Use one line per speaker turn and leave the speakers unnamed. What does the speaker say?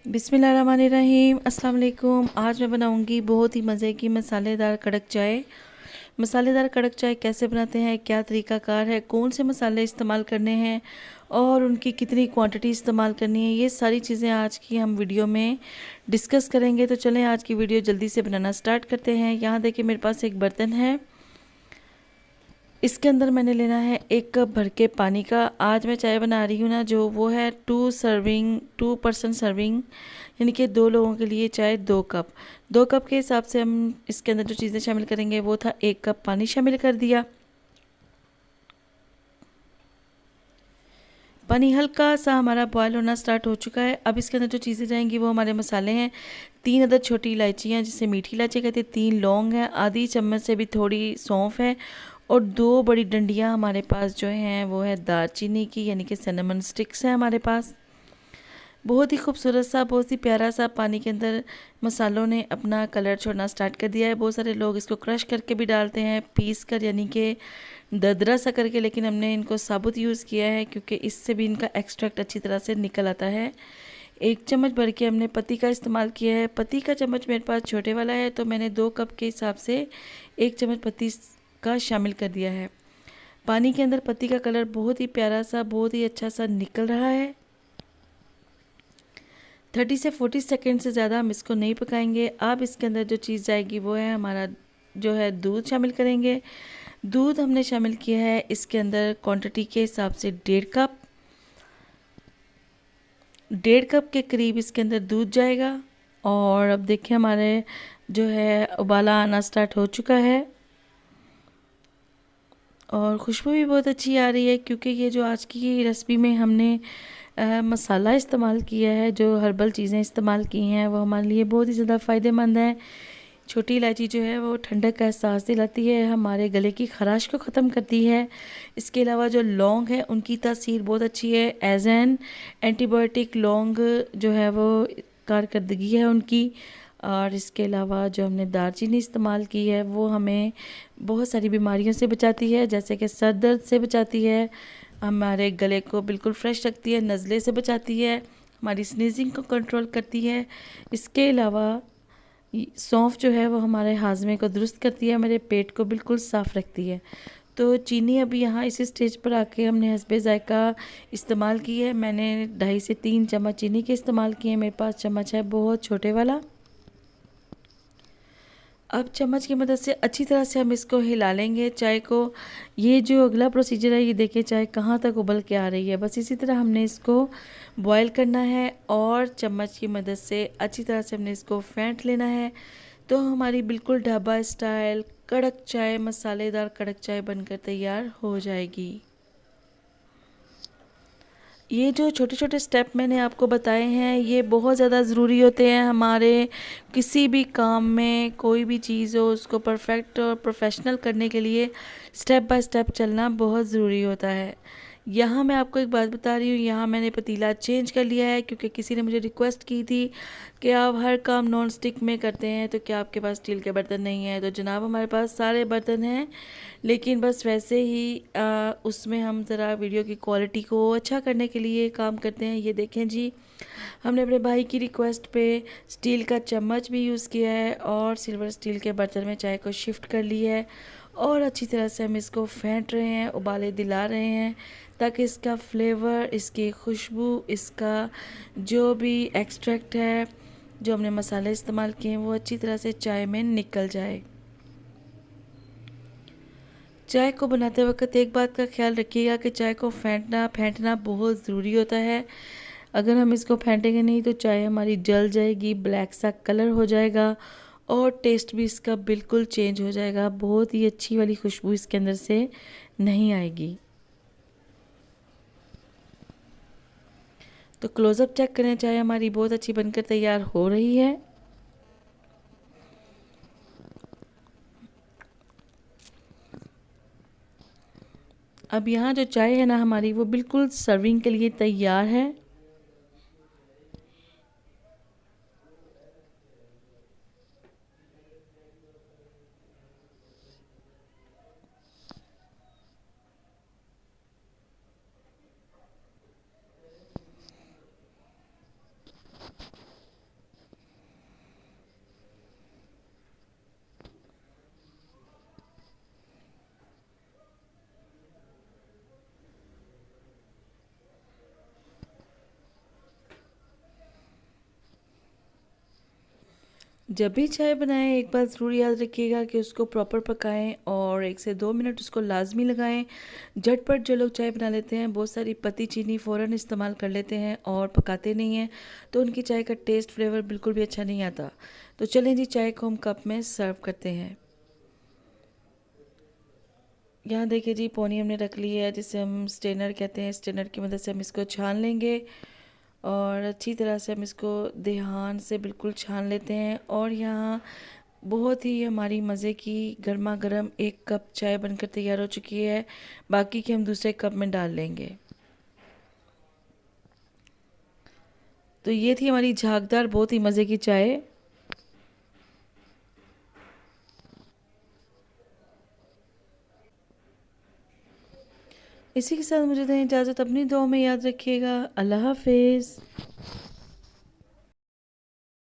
बिस्मिल्लाहिर्रहमानिर्रहीम। अस्सलाम वालेकुम। आज मैं बनाऊंगी बहुत ही मज़े की मसालेदार कड़क चाय। मसालेदार कड़क चाय कैसे बनाते हैं, क्या तरीक़ाकार है, कौन से मसाले इस्तेमाल करने हैं और उनकी कितनी क्वांटिटी इस्तेमाल करनी है, ये सारी चीज़ें आज की हम वीडियो में डिस्कस करेंगे। तो चलें आज की वीडियो जल्दी से बनाना स्टार्ट करते हैं। यहाँ देखिए मेरे पास एक बर्तन है, इसके अंदर मैंने लेना है 1 कप भर के पानी का। आज मैं चाय बना रही हूँ ना, जो वो है 2 पर्सन सर्विंग, यानी कि 2 लोगों के लिए चाय 2 कप। 2 कप के हिसाब से हम इसके अंदर जो चीज़ें शामिल करेंगे वो था 1 कप पानी शामिल कर दिया। पानी हल्का सा हमारा बॉयल होना स्टार्ट हो चुका है। अब इसके अंदर जो चीज़ें जाएंगी वो हमारे मसाले हैं। 3 अदद छोटी इलायचियाँ जिसे मीठी इलायची कहते हैं, 3 लौंग हैं, आधी चम्मच से भी थोड़ी सौंफ है और 2 बड़ी डंडियाँ हमारे पास जो हैं वो है दालचीनी की, यानी कि सिनेमन स्टिक्स हैं हमारे पास। बहुत ही खूबसूरत सा, बहुत ही प्यारा सा पानी के अंदर मसालों ने अपना कलर छोड़ना स्टार्ट कर दिया है। बहुत सारे लोग इसको क्रश करके भी डालते हैं, पीस कर, यानी कि दरदरा सा करके, लेकिन हमने इनको साबुत यूज़ किया है क्योंकि इससे भी इनका एक्सट्रैक्ट अच्छी तरह से निकल आता है। 1 चम्मच भर के हमने पत्ती का इस्तेमाल किया है। पत्ती का चम्मच मेरे पास छोटे वाला है, तो मैंने 2 कप के हिसाब से 1 चम्मच पत्ती का शामिल कर दिया है। पानी के अंदर पत्ती का कलर बहुत ही प्यारा सा, बहुत ही अच्छा सा निकल रहा है। 30 से 40 सेकेंड से ज़्यादा हम इसको नहीं पकाएंगे। अब इसके अंदर जो चीज़ जाएगी वो है हमारा जो है दूध शामिल करेंगे। दूध हमने शामिल किया है इसके अंदर क्वांटिटी के हिसाब से 1.5 कप के करीब इसके अंदर दूध जाएगा। और अब देखिए हमारे जो है उबाला आना स्टार्ट हो चुका है और खुशबू भी बहुत अच्छी आ रही है, क्योंकि ये जो आज की रेसिपी में हमने मसाला इस्तेमाल किया है, जो हर्बल चीज़ें इस्तेमाल की हैं, वो हमारे लिए बहुत ही ज़्यादा फ़ायदेमंद है। छोटी इलायची जो है वो ठंडक का एहसास दिलाती है, हमारे गले की खराश को ख़त्म करती है। इसके अलावा जो लौंग है उनकी तासीर बहुत अच्छी है, एज एन एंटीबायोटिक लौंग जो है वो कारकर्दगी है उनकी। और इसके अलावा जो हमने दालचीनी इस्तेमाल की है वो हमें बहुत सारी बीमारियों से बचाती है, जैसे कि सर दर्द से बचाती है, हमारे गले को बिल्कुल फ्रेश रखती है, नज़ले से बचाती है, हमारी स्नीजिंग को कंट्रोल करती है। इसके अलावा सौंफ जो है वो हमारे हाजमे को दुरुस्त करती है, हमारे पेट को बिल्कुल साफ़ रखती है। तो चीनी अभी यहाँ इसी स्टेज पर आके हमने हस्बे ज़ायक़ा इस्तेमाल की है। मैंने 2.5 से 3 चम्मच चीनी के इस्तेमाल किए हैं। मेरे पास चम्मच है बहुत छोटे वाला। अब चम्मच की मदद से अच्छी तरह से हम इसको हिला लेंगे चाय को। ये जो अगला प्रोसीजर है, ये देखिए चाय कहाँ तक उबल के आ रही है। बस इसी तरह हमने इसको बॉयल करना है और चम्मच की मदद से अच्छी तरह से हमने इसको फेंट लेना है। तो हमारी बिल्कुल ढाबा स्टाइल कड़क चाय, मसालेदार कड़क चाय बनकर तैयार हो जाएगी। ये जो छोटे छोटे स्टेप मैंने आपको बताए हैं ये बहुत ज़्यादा ज़रूरी होते हैं हमारे किसी भी काम में। कोई भी चीज़ हो उसको परफेक्ट और प्रोफेशनल करने के लिए स्टेप बाय स्टेप चलना बहुत ज़रूरी होता है। यहाँ मैं आपको एक बात बता रही हूँ, यहाँ मैंने पतीला चेंज कर लिया है क्योंकि किसी ने मुझे रिक्वेस्ट की थी कि आप हर काम नॉन स्टिक में करते हैं, तो क्या आपके पास स्टील के बर्तन नहीं है? तो जनाब हमारे पास सारे बर्तन हैं, लेकिन बस वैसे ही उसमें हम ज़रा वीडियो की क्वालिटी को अच्छा करने के लिए काम करते हैं। ये देखें जी, हमने अपने भाई की रिक्वेस्ट पे स्टील का चम्मच भी यूज़ किया है और सिल्वर स्टील के बर्तन में चाय को शिफ्ट कर लिया है और अच्छी तरह से हम इसको फेंट रहे हैं, उबाले दिला रहे हैं, ताकि इसका फ्लेवर, इसकी खुशबू, इसका जो भी एक्सट्रैक्ट है, जो हमने मसाले इस्तेमाल किए हैं, वो अच्छी तरह से चाय में निकल जाए। चाय को बनाते वक्त एक बात का ख्याल रखिएगा कि चाय को फेंटना बहुत ज़रूरी होता है। अगर हम इसको फेंटेंगे नहीं तो चाय हमारी जल जाएगी, ब्लैक सा कलर हो जाएगा और टेस्ट भी इसका बिल्कुल चेंज हो जाएगा। बहुत ही अच्छी वाली खुशबू इसके अंदर से नहीं आएगी। तो क्लोज़अप चेक करें, चाय हमारी बहुत अच्छी बनकर तैयार हो रही है। अब यहाँ जो चाय है ना हमारी, वो बिल्कुल सर्विंग के लिए तैयार है। जब भी चाय बनाएं एक बात ज़रूर याद रखिएगा कि उसको प्रॉपर पकाएं और 1 से 2 मिनट उसको लाजमी लगाएं। झटपट जो लोग चाय बना लेते हैं बहुत सारी पत्ती चीनी फ़ौरन इस्तेमाल कर लेते हैं और पकाते नहीं हैं, तो उनकी चाय का टेस्ट फ्लेवर बिल्कुल भी अच्छा नहीं आता। तो चलें जी, चाय को हम कप में सर्व करते हैं। यहाँ देखिए जी, पौनी हमने रख ली है, जिसे हम स्ट्रेनर कहते हैं। स्ट्रेनर की मदद से हम इसको छान लेंगे और अच्छी तरह से हम इसको ध्यान से बिल्कुल छान लेते हैं। और यहाँ बहुत ही हमारी मज़े की गर्मा गर्म 1 कप चाय बनकर तैयार हो चुकी है। बाकी की हम दूसरे कप में डाल लेंगे। तो ये थी हमारी झागदार बहुत ही मज़े की चाय। इसी के साथ मुझे दें इजाज़त। अपनी दुआ में याद रखिएगा। अल्लाह हाफिज़।